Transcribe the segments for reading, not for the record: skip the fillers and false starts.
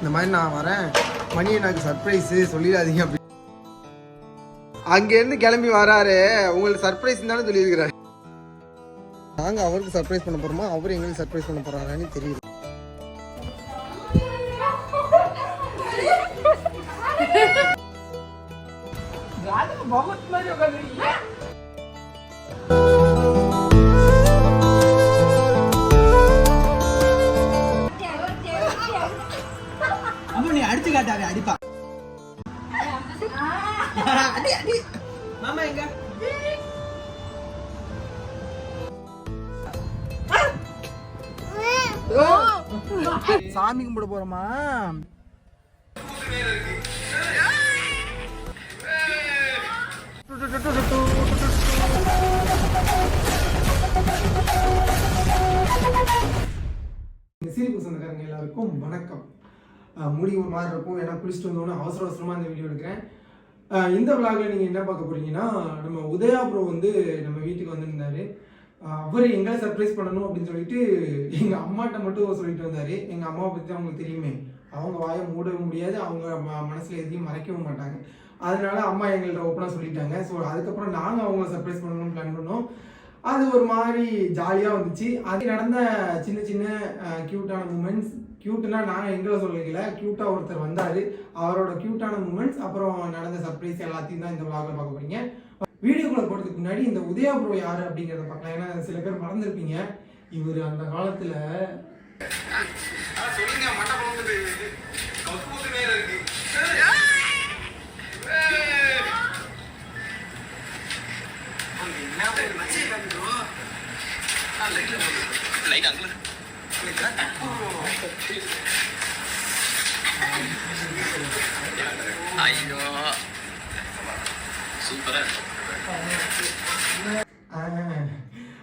இந்த மாதிரி நான் வரேன், மணி எனக்கு சர்ப்ரைஸு சொல்லிடாதீங்க அப்படி. அங்கேருந்து கிளம்பி வராரு, உங்களுக்கு சர்ப்ரைஸ் தானே சொல்லியிருக்கிறாரு. நாங்கள் அவருக்கு சர்ப்ரைஸ் பண்ண போகிறோமா, அவர் எங்களுக்கு சர்ப்ரைஸ் பண்ண போகிறாரான்னு தெரியல. அடிச்சு காட்டாவே அடிப்பா. அடி அடி மாமா எங்க? சாமி கும்பிட போறோமா? சீரியஸ் சொந்தக்காரங்க எல்லாருக்கும் வணக்கம். முடி ஒரு மாதிரி இருக்கும், ஏன்னா குளிச்சுட்டு வந்தோன்னு அவசர அவசரமாக இந்த வீடியோ எடுக்கிறேன். இந்த விளாகில் நீங்கள் என்ன பார்க்க போறீங்கன்னா, நம்ம உதயா ப்ரோ வந்து நம்ம வீட்டுக்கு வந்திருந்தாரு. அவர் எங்களை சர்ப்ரைஸ் பண்ணணும் அப்படின்னு சொல்லிட்டு எங்கள் அம்மாட்ட மட்டும் சொல்லிட்டு வந்தார். எங்கள் அம்மாவை பற்றி அவங்களுக்கு தெரியுமே, அவங்க வாயை மூடவும் முடியாது, அவங்க மனசில் எதையும் மறைக்கவும் மாட்டாங்க. அதனால அம்மா எங்கள்கிட்ட ஓப்பனாக சொல்லிட்டாங்க. ஸோ அதுக்கப்புறம் நாங்கள் அவங்கள சர்ப்ரைஸ் பண்ணணும்னு பிளான் பண்ணோம். அது ஒரு மாதிரி ஜாலியாக வந்துச்சு. அது நடந்த சின்ன சின்ன க்யூட்டான மூமெண்ட்ஸ், க்யூட்னா நாங்கள் எங்களை சொல்லல, க்யூட்டாக ஒருத்தர் வந்தார், அவரோட க்யூட்டான மூமெண்ட்ஸ், அப்புறம் நடந்த சர்ப்ரைஸ் எல்லாத்தையும் தான் இந்த விளாகில் பார்க்க போறீங்க. வீடியோக்குள்ள போகிறதுக்கு முன்னாடி இந்த உதயா ப்ரோ யாரு அப்படிங்கிறத பார்க்கலாம். ஏன்னா சில பேர் மறந்துருப்பீங்க, இவர் அந்த காலத்தில்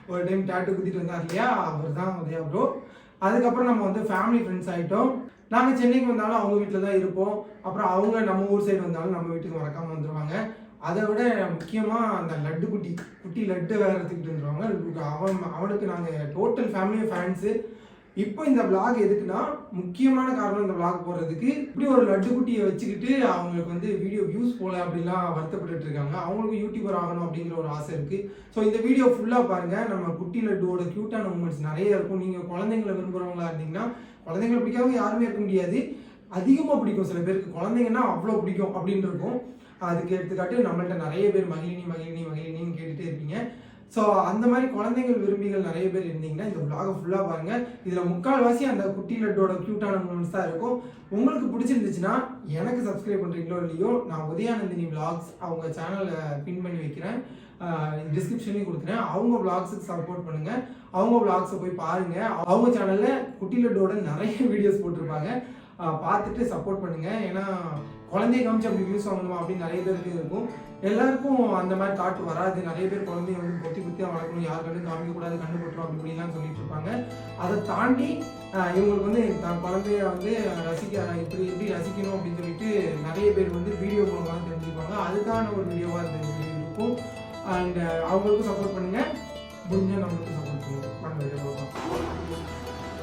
ஒரு டைம் டாட்டு குத்திட்டு வந்தார் இல்லையா, அவர் தான் உதயா ப்ரோ. அதுக்கப்புறம் நம்ம வந்து ஃபேமிலி ஃப்ரெண்ட்ஸ் ஆகிட்டோம். நாங்கள் சென்னைக்கு வந்தாலும் அவங்க வீட்டில் தான் இருப்போம். அப்புறம் அவங்க நம்ம ஊர் சைடு வந்தாலும் நம்ம வீட்டுக்கு மறக்காமல் வந்துடுவாங்க. அதை விட முக்கியமாக அந்த லட்டு குட்டி லட்டு வேறு எடுத்துக்கிட்டு வந்துடுவாங்க. அவனுக்கு நாங்கள் டோட்டல் ஃபேமிலி ஃபேன்ஸு. இப்போ இந்த விளாக் எதுக்குன்னா, முக்கியமான காரணம் இந்த விளாக் போடுறதுக்கு, இப்படி ஒரு லட்டு குட்டியை வச்சுக்கிட்டு அவங்களுக்கு வந்து வீடியோ வியூஸ் போல அப்படிலாம் வருத்தப்பட்டு இருக்காங்க. அவங்களுக்கு யூடியூபர் ஆகணும் அப்படிங்கிற ஒரு ஆசை இருக்குது. ஸோ இந்த வீடியோ ஃபுல்லாக பாருங்கள். நம்ம குட்டி லட்டுவோட க்யூட்டான மூமெண்ட்ஸ் நிறைய இருக்கும். நீங்கள் குழந்தைங்களை விரும்புகிறவங்களா இருந்தீங்கன்னா, குழந்தைங்களை பிடிக்காத யாருமே இருக்க முடியாது, அதிகமாக பிடிக்கும். சில பேருக்கு குழந்தைங்கன்னா அவ்வளோ பிடிக்கும் அப்படின்னு இருக்கும். அதுக்கு எடுத்துக்காட்டு நம்மள்ட்ட நிறைய பேர் மகிழினின்னு கேட்டுகிட்டே இருப்பீங்க. ஸோ அந்த மாதிரி குழந்தைகள் விரும்பிகள் நிறைய பேர் இருந்தீங்கன்னா இந்த விளாகை ஃபுல்லாக பாருங்கள். இதில் முக்கால்வாசி அந்த குட்டி லட்டோட க்யூட்டான மூமெண்ட்ஸ் தான் இருக்கும். உங்களுக்கு பிடிச்சிருந்துச்சுன்னா எனக்கு சப்ஸ்கிரைப் பண்ணுறீங்களோ இல்லையோ, நான் உதயானந்தினி விளாக்ஸ் அவங்க சேனலை பின் பண்ணி வைக்கிறேன், டிஸ்கிரிப்ஷன்லையும் கொடுக்குறேன். அவங்க விளாக்ஸுக்கு சப்போர்ட் பண்ணுங்கள். அவங்க விளாக்ஸை போய் பாருங்கள். அவங்க சேனலில் குட்டி லட்டோட நிறைய வீடியோஸ் போட்டிருப்பாங்க, பார்த்துட்டு சப்போர்ட் பண்ணுங்கள். ஏன்னா குழந்தைய காமிச்சு அப்படி வியூஸ் வாங்கணுமா அப்படின்னு நிறைய பேருக்கு இருக்கும். எல்லாருக்கும் அந்த மாதிரி தாட் வராது. நிறைய பேர் குழந்தைய வந்து பொத்தியாக வளர்க்கணும், யார் கண்டு காமிக்கக்கூடாது, கண்டு போட்டுரும் அப்படி இப்படிலாம் சொல்லிட்டு இருப்பாங்க. அதை தாண்டி இவங்களுக்கு வந்து தான் குழந்தைய வந்து எப்படி ரசிக்கணும் அப்படின்னு சொல்லிட்டு நிறைய பேர் வந்து வீடியோ மூலமாக தெரிஞ்சுப்பாங்க. அதுக்கான ஒரு வீடியோவாக இருக்கும். அண்ட் அவங்களுக்கும் சப்போர்ட் பண்ணுங்கள், முடிஞ்சால் நம்மளுக்கும் சப்போர்ட் பண்ணுவோம்.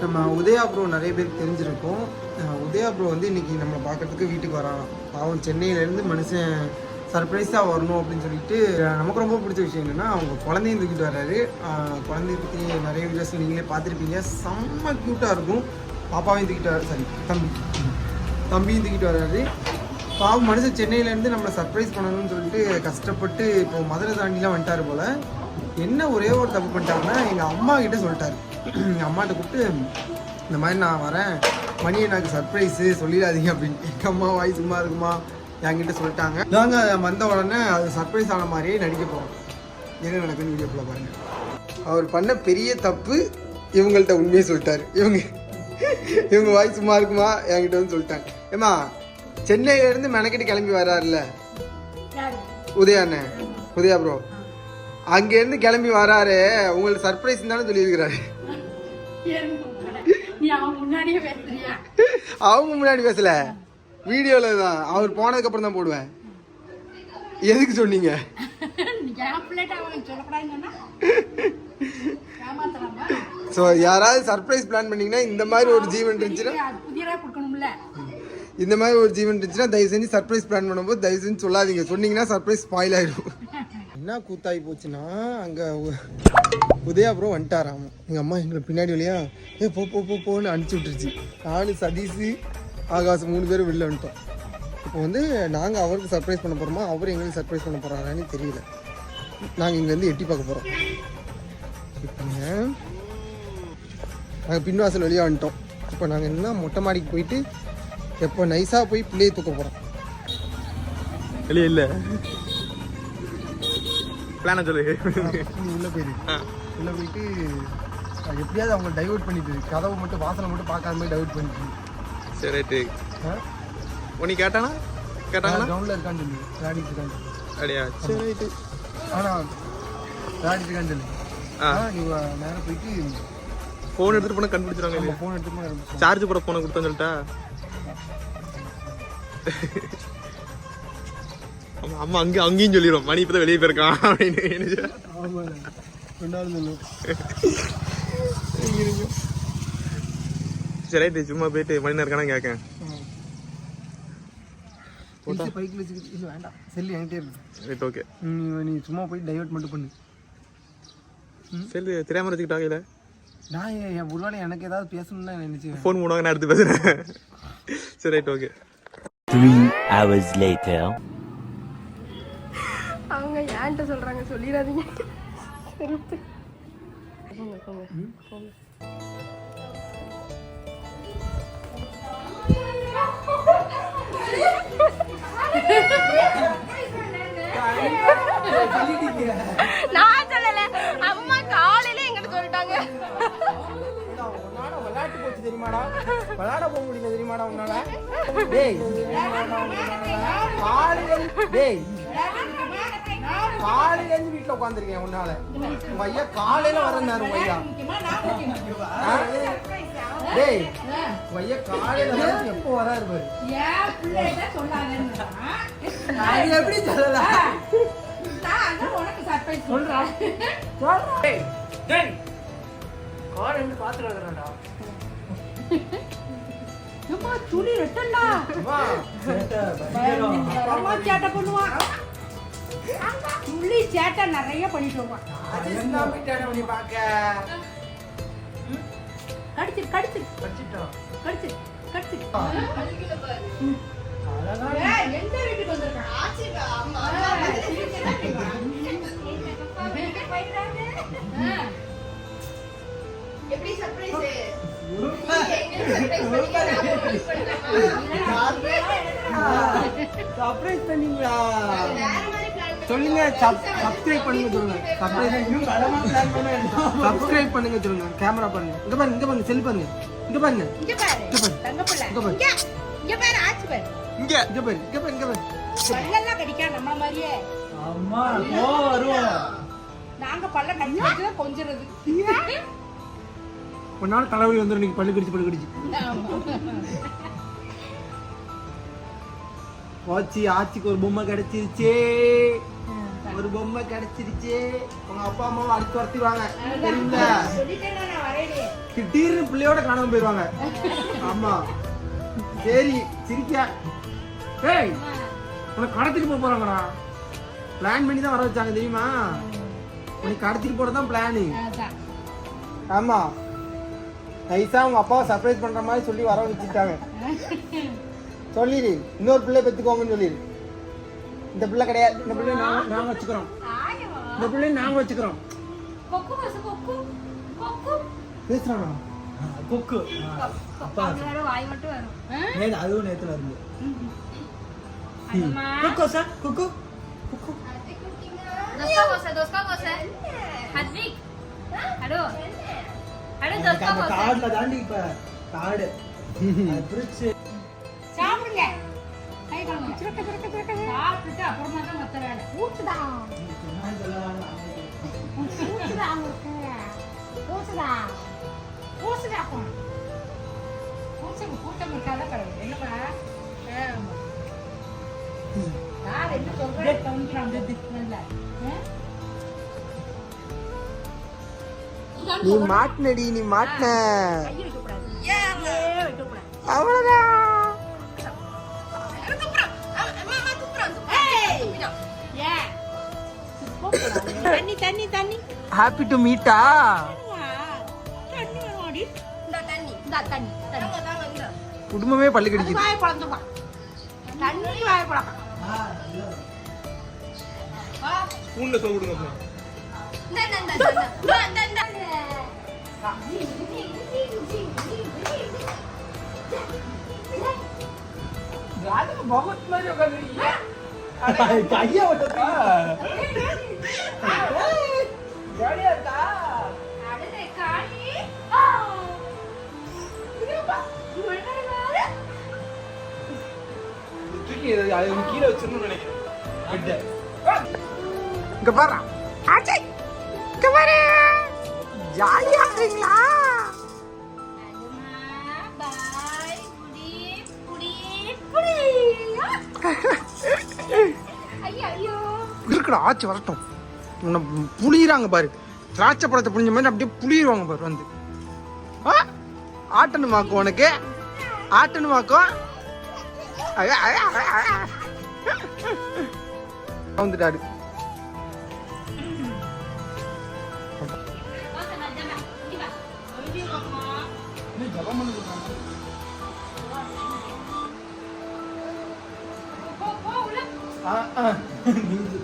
நம்ம உதயா ப்ரோ நிறைய பேருக்கு தெரிஞ்சிருக்கும். உதயா ப்ரோ வந்து இன்றைக்கி நம்ம பார்க்குறதுக்கு வீட்டுக்கு வரான். அவன் சென்னையிலேருந்து மனுஷன் சர்ப்ரைஸாக வரணும் அப்படின்னு சொல்லிட்டு, நமக்கு ரொம்ப பிடிச்ச விஷயம் என்னென்னா, அவங்க குழந்தையும் தூக்கிட்டு வர்றாரு. குழந்தைய பற்றி நிறைய வீடியோஸ் நீங்களே பார்த்துருப்பீங்க, செம்ம க்யூட்டாக இருக்கும். பாப்பாவையும் தூக்கிட்டு வர தம்பியும் தூக்கிட்டு வர்றாரு. பாவம் மனுஷன் சென்னையிலேருந்து நம்மளை சர்ப்ரைஸ் பண்ணணும்னு சொல்லிட்டு கஷ்டப்பட்டு இப்போ மதுரை தாண்டிலாம் வந்துட்டார் போல். என்ன ஒரே ஒரு தப்பு பண்ணிட்டாங்கன்னா, எங்கள் அம்மா கிட்டே சொல்லிட்டாரு. எங்கள் அம்மாட்ட கூப்பிட்டு இந்த மாதிரி நான் வரேன், மணி எனக்கு சர்ப்ரைஸு சொல்லிடாதீங்க அப்படின்னு. எங்கள் அம்மா வாய் சும்மா இருக்குமா என்கிட்ட சொல்லிட்டாங்க. நாங்கள் வந்த உடனே அது சர்ப்ரைஸ் ஆன மாதிரியே நடிக்க போகிறோம். என்ன நடக்குன்னு வீடியோக்குள்ள பாருங்கள். அவர் பண்ண பெரிய தப்பு இவங்கள்ட்ட உண்மையே சொல்லிட்டாரு. இவங்க வாய் சும்மா இருக்குமா என்கிட்ட வந்து சொல்லிட்டாங்க. ஏம்மா சென்னையிலேருந்து மெனக்கிட்டு கிளம்பி வராருல்ல உதயா ப்ரோ, அங்கேருந்து கிளம்பி வராரு, உங்களுக்கு சர்ப்ரைஸ் தானே சொல்லியிருக்கிறாரு. அவங்க முன்னாடி பேசல, வீடியோவில் தான். அவர் போனதுக்கு அப்புறம் தான் போடுவேன். எதுக்கு சொன்னீங்க? ஸோ யாராவது சர்ப்ரைஸ் பிளான் பண்ணீங்கன்னா இந்த மாதிரி ஒரு ஜீவன் இருந்துச்சுன்னா இந்த மாதிரி ஒரு ஜீவன் இருந்துச்சுன்னா தயவு செஞ்சு சர்ப்ரைஸ் பிளான் பண்ணும்போது தயவு செஞ்சு சொல்லாதீங்க. சொன்னீங்கன்னா சர்ப்ரைஸ் ஸ்பாயில் ஆயிடும். என்ன கூத்தாகி போச்சுன்னா அங்கே உதயா ப்ரோ வந்துட்டாராம். எங்கள் அம்மா எங்களை பின்னாடி வழியா போன்னு அனுப்பிச்சி விட்டுருச்சு. நானும் சதீஷ் ஆகாஷ் 3 பேரும் வெளில வந்துட்டோம். இப்போ வந்து நாங்கள் அவருக்கு சர்ப்ரைஸ் பண்ண போகிறோமா, அவர் எங்களுக்கு சர்ப்ரைஸ் பண்ண போகிறாரான்னு தெரியல. நாங்கள் இங்கேருந்து எட்டி பார்க்க போகிறோம். இப்போங்க நாங்கள் பின்வாசல் வெளியே வந்துட்டோம். இப்போ நாங்கள் என்ன மொட்டை மாடிக்கு போயிட்டு எப்போ நைஸாக போய் பிள்ளையை தூக்க போகிறோம். வெளியே இல்லை பிளான சொல்லு. உள்ளே போயிட்டு எப்படியாவது அவங்க டைவர்ட் பண்ணிட்டு கதவை மட்டும் வாசலை மட்டும் பார்க்காத மாதிரி டைவர்ட் பண்ணிட்டு. சரி ரைட்டு. உனி கேட்டானா கிரவுண்டில் இருக்கான்னு சொல்லி விளையாடிட்டு இருக்கான்னு. அப்படியா? சரி ரைட்டு. ஆனால் விளையாடிட்டு இருக்கான்னு சொல்லி நீ நேரம் போயிட்டு ஃபோன் எடுத்துகிட்டு போனால் கண்டுபிடிச்சிருவாங்க. ஃபோன் எடுத்துட்டு போனால் சார்ஜ் போட ஃபோனை கொடுத்தான்னு சொல்லிட்டா. அம்மா அங்கேயும் சொல்லிடுவோம் மணி இப்போ தான் வெளியே போயிருக்கான் அப்படின்னு. சரி ரைட்டு. சும்மா போயிட்டு மணி நேரம் இருக்கானா கேட்கேன். பைக்கில் வச்சுக்கிட்டு இல்லை வேண்டாம், செல்லு என்கிட்டே இருக்கு. Right okay. நீ சும்மா போய் டைவர்ட் மட்டும் பண்ணு. செல்லு தெரியாமல் வச்சுக்கிட்டாங்க. இல்லை நான் என் ஒருவேளை எனக்கு ஏதாவது பேசணும்னு நினைச்சு ஃபோன் பண்ணுவாங்க, நான் எடுத்து பேசுகிறேன். சரி ரைட் ஓகே. 3 hours later. அவங்க ஏன்ட்ட சொல்றாங்க சொல்லிடாதீங்க. செருப்பு நான் சொல்லல, அம்மா காலையில எங்கிட்ட சொல்லிட்டாங்க. விளையாட்டு போச்சு தெரியுமாடா, விளையாட போக முடியல தெரியுமாடா உன்னால. டேய் காலையில இருந்து வீட்டுல உட்காந்துருக்கேன் உன்னால. உங்க ஐயா காலையில வரந்தாரு உங்க ஐயா. டேய் உங்க ஐயா காலையில வர எப்போ வராரு பாரு. அது எப்படி சொல்லலாம். உனக்கு சர்ப்ரைஸ் சொல்றா காலையில பாத்துட்டு வரேன்டா. அம்மா துணி ரெட்டண்டா. அம்மா சேட்டை பண்ணுவா. துளி சேட்டை நிறைய பண்ணிட்டு வருவான். அதுதான் வீட்டான பண்ணி பாக்க. கடிச்சு எந்த வீட்டுக்கு வந்திருக்கான்? எப்படி சர்ப்ரைஸ்? சர்ப்ரைஸ் பண்ணீங்களா? சொல்லுங்க. சப்ஸ்கிரைப் பண்ணுங்க சொல்லுங்க. சப்ஸ்கிரைப் பண்ணுங்க சொல்லுங்க. கேமரா பாருங்க. இங்க பாருங்க செல் பாருங்க. இங்க பாருங்க. பல்லெல்லாம் கடிக்கா நம்ம மாதிரியே. அம்மா வரும். நாங்க பல்ல கடிச்சு கொஞ்சிறது. ஒரு நாள் தலைவலி வந்துடும். நீங்க பல்லு கடிச்சு ஆச்சிக்கு ஒரு பொம்மை கிடைச்சிருச்சே. உங்க அப்பா அம்மாவை அடுத்து வரத்திடுவாங்க தெரியுங்களா? திடீர்னு பிள்ளையோட காணாம போயிடுவாங்க. ஆமா சரி சிரிக்கா. ஏய் உனக்கு கடத்திட்டு போறாங்கடா. பிளான் பண்ணி தான் வர வச்சாங்க தெரியுமா? உனக்கு கடத்திட்டு போறதான் பிளானு. ஆமா நைஸா உங்க அப்பாவை சர்ப்ரைஸ் பண்ற மாதிரி சொல்லி வர வச்சுட்டாங்க. சொல்லிடு இன்னொரு பிள்ளை பெற்றுக்கோங்கன்னு சொல்லிடு. இந்த பிள்ளை கிடையாது, இந்த பிள்ளை நாங்க வச்சுக்கிறோம். இந்த பிள்ளை நாங்க வச்சுக்கிறோம். பேசுறானா கொக்கு? வாய் மட்டும் வரும். அதுவும் நேத்துல இருந்து கார்டுல தாண்டி இப்ப கார்டு சாப்பிடுங்க. சாப்பிட்டுட்டு அப்புறமா தான் மொத்த வேலை. ஊச்சுடா கூட்டம் இருக்காத கடவுள். என்னப்பா யார் என்ன சொல்றேன் கவனிக்கிறான். நீ மாட்டினடி, நீ மாட்டின அவ்வளவுதான். தண்ணி தண்ணி தண்ணி ஹாப்பி டு மீட்டா தண்ணி வேணுமாடி இந்த தண்ணி இந்த தண்ணி தண்ணி குடும்பமே பள்ளி கடிக்குது வாயை பழந்துப்பா தண்ணி வாயை பழக்கம் பூண்ட சோறு கொடுங்க बहुत मजा कर रही है கையா ஓட்டதா ஜாலியா இருக்கா அடடே காளி தூக்கி அது கீழே வச்சிரணும்னு நினைக்கிறேன் இங்க பாரு ஆச்சே இங்க பாரு ஜாலியா இருக்கீங்களா பாய் புடி புடி புடி ஐயோ ஐயோ இருக்குடா ஆச்சு வரட்டும் உன்னை புளியிறாங்க பாரு திராட்சை பழத்தை புளிஞ்ச மாதிரி அப்படியே புளியிருவாங்க பாரு வந்து ஆட்டணுமாக்கும் உனக்கு ஆட்டணுமாக்கும் வந்துட்டாரு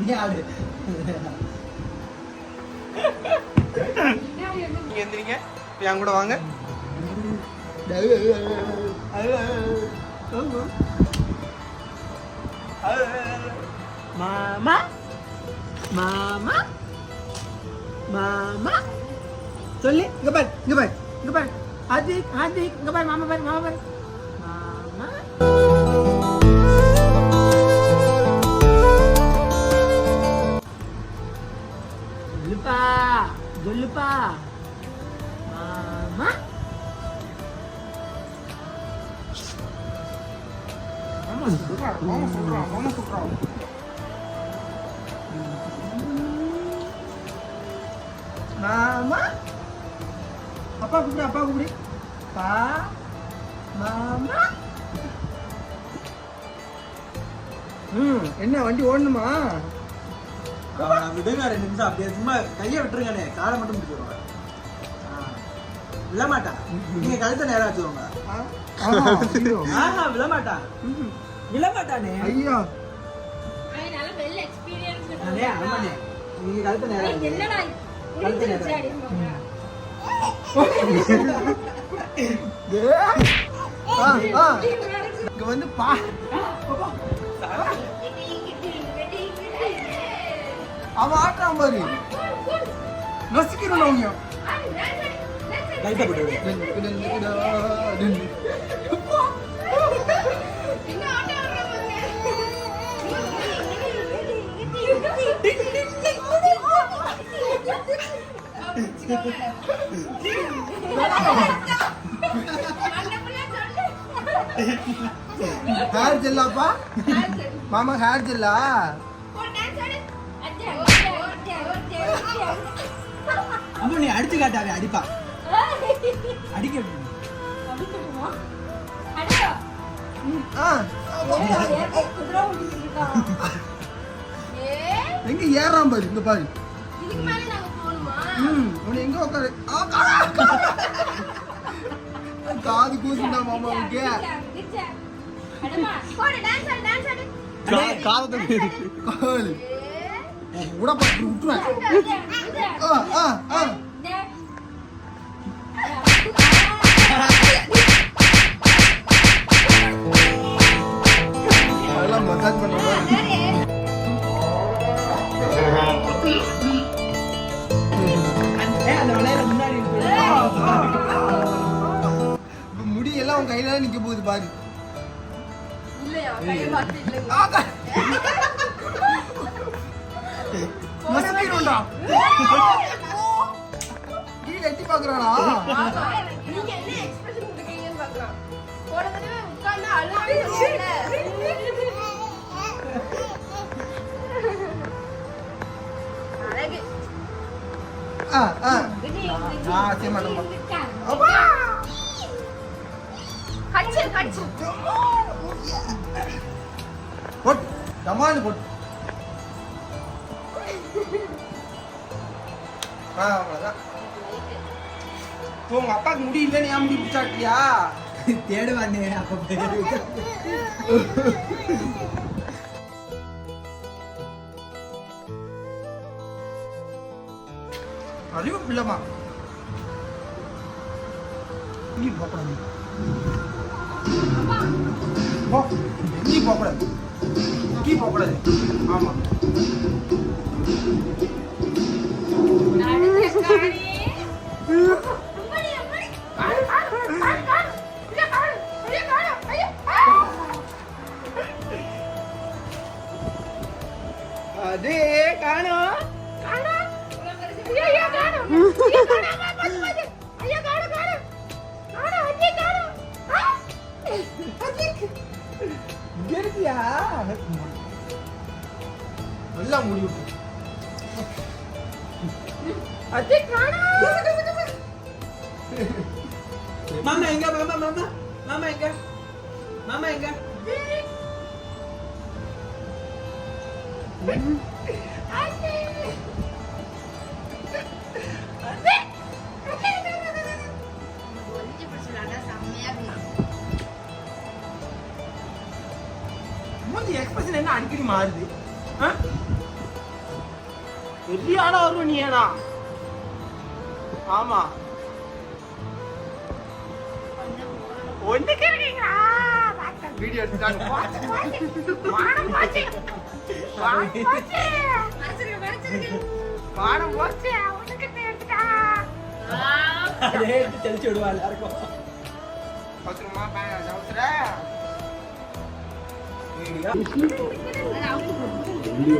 நீ ஆடு நீங்க எந்திரிங்க என் கூட வாங்க மாமா மாமா மாமா சொல்லு இங்க பாரு இங்க பாரு இங்க பாரு அது இங்க பாரு மாமா பாரு மாமா பாரு மாமா சொல்லுப்பா சொல்லுப்பா மாமா மாமா சொல்றா மாமா சொல்றா மாமா சொல்றா மாமா அப்பா கூப்பிடு பா மாமா என்ன வண்டி ஓடணுமா விடுங்க 2 நிமிஷம் அப்படியே சும்மா கையை விட்டுருங்கண்ணே காலை மட்டும் பிடிச்சிருவாங்க விழமாட்டா நீங்க கழுத்தை நேரம் வச்சுக்கோங்க விழமாட்டா விழமாட்டானே ஐயோ நல்ல வெல் எக்ஸ்பீரியன்ஸ் அண்ணே ஆமாண்ணே நீங்க கழுத்தை நேரம் என்னடா கழுத்தை நேரம் இங்க வந்து பா அவன் ஆட்டான் பாரு நசிக்கிறோம் அவங்க லைட்டா போட்டு ஹேர் ஜெல்லாப்பா மாமா ஹேர் ஜெல்லா அம்மா நீ அடிச்சு காட்டாவே அடிப்பா அடிக்க எங்க ஏறான் பாரு இங்க பாரு உன்னை எங்க உட்காரு காது கூசுண்டா மாமாவுக்கு காலத்தை கால் உடப்பட்டு விட்டுருவேன் அதெல்லாம் மசாஜ் பண்ற மாதிரி அந்த விளையாட முன்னாடி முடியெல்லாம் உன் கையில நிக்க போகுது பாரு மசிக்கிறோம்டா கீழே எட்டி பாக்குறாடா நீங்க என்ன எக்ஸ்பிரஷன் கொடுக்கீங்கன்னு பார்க்கலாம். போன தடவை உட்கார்ந்து அழுவாங்க. அழகு. செய்ய மாட்டோமா கடிச்சு. போட்டு டமால் போட்டு அவ்வளோதான். உங்க அப்பாவுக்கு முடி இல்லைன்னு ஏன் முடி பிடிச்சாட்டியா? தேடுவானே அப்ப பேரு. அறிவு பிள்ளைமா நீ போகக்கூடாது. போ நீ போகக்கூடாது. நீ போகக்கூடாது. ஆமா அடுத்த காணி. அம்மாடி, அம்மாடி. காணு, காணு, காணு, காணு. ஐயா, காணு. ஐயா, காணு. ஐயா. அதே காணோம். காணு. ஐயா, ஐயா, காணு. ஐயா, காணு. அம்மா, பாத்து, பாத்து. ஐயா, காணு, காணு. காணு, அண்ணி காணு. ஆ? இங்க இருக்கியா? நல்லா முடி விட்டு. அத்தி காணு. மாமா எங்க மாமா மாமா மாமா எங்க மாமா எங்க அத்தி. ஒளிஞ்சு பிடிச்சலாம்டா, செம்மையா இருக்கு. மூஞ்சி எக்ஸ்பிரஷன் என்ன அடிக்கடி மாறுது? ஆ? பெரிய ஆளா வருவ நீ ஏடா? ஆமா ஒண்ணுக்கு இருக்கீங்களா? வீடியோ எடுத்துட்டாங்க. வானம் போச்சு. வானம் போச்சு. மறைச்சிருக்க, மறைச்சிருக்க. வானம் போச்சு. ஒண்ணுக்கு எடுத்துட்டா. அதே எடுத்து தெளிச்சு விடுவா எல்லாருக்கும். பத்திரமா ஜவுத்துற. வீடியோ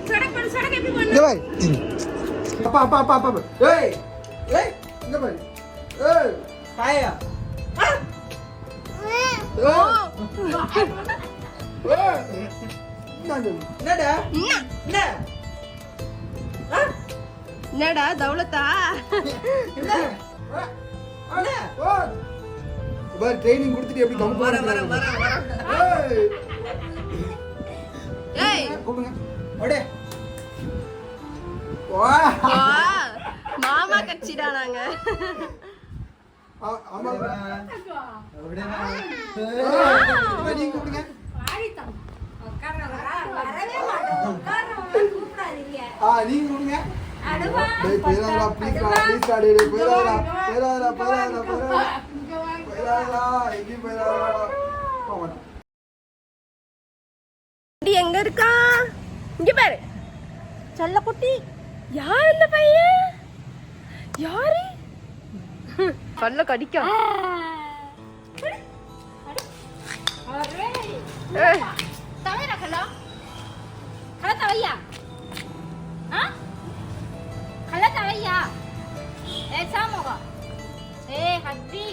சடக்கு, சடக்கு எப்படி பண்ணு? இங்க பாரு. அப்பா அப்பா அப்பா அப்பா. ஏய் ஏய் இங்க பாரு. ஏய் காயா ஏய். என்னடா என்ன என்னடா தௌலத்தா? ட்ரைனிங் கொடுத்துட்டு எப்படி கம்பு வர வர வர வர ஏய் கூப்பிடுங்க. ஓடே வா. மாமா கட்சிடா நாங்க. ஆமா ஓடே நீங்க கூப்பிடுங்க. வாடித்தம். உட்கார்றவரா? வரவே மாட்டோம். உட்கார்றவரா? கூப்பிடாதீங்க. நீங்க கூப்பிடுங்க. அடுவா. டேய் போயிடாதடா ப்ளீஸ் டேய் போயிடாதடா எங்கேயும் போயிடாதடா. போங்க. எங்க இருக்கா? இங்க பாரு. செல்ல குட்டி. யார் இந்த பையன்? யாரு? பல்ல கடிக்கும். ஏய், தவையா கல்லா? கல்லா தவையா? ஆ? கல்லா தவையா? சாமோகா. ஹத்வி.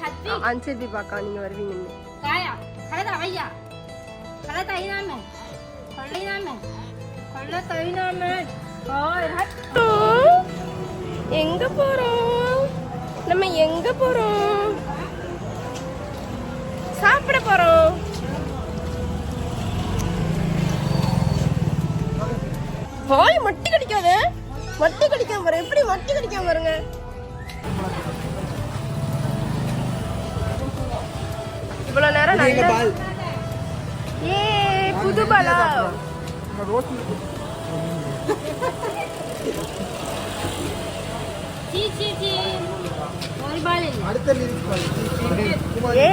ஹத்வி. அன்சர் பி பாக்கா நீங்க வருவீங்க. காயா. கல்லா தவையா? கல்லா தைனாமே. கொள்ளைனாமே. கல்லா தைனாமே. ஓய் ஹத். எங்க போறோம்? நம்ம எங்க போறோம்? சாப்பிட போறோம். வாய் மட்டி கடிக்காத. மட்டி கடிக்காம பாரு. எப்படி மட்டி கடிக்காம பாருங்க. இவ்வளவு நேரம் எங்க நல்ல பால் ஏ புது பாலா. சீ சீ சீ. ஒரு பால் இல்ல. அடுத்த லிரிக்ஸ் பாரு. ஏ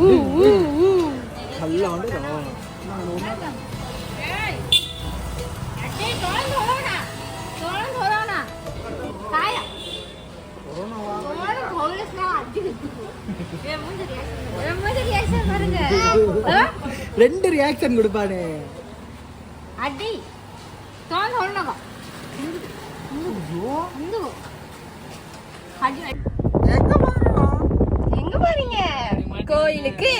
ஊ ஊ ஊ. நல்லா வந்து ஏய். அடே தோளம் தோளனா. தோளம் தோளனா. காயா. தோளம் தோளஸ்னா அடி. மூஞ்சி ரியாக்ஷன் பாருங்க. ரெண்டு ரியாக்ஷன் கொடுப்பானே. அடி. தோளம் தோளனா. இந்து. அடி. எங்க போறோம்? எங்க போறீங்க? கோயிலுக்கு.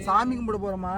சாமி கும்பிட போறோமா?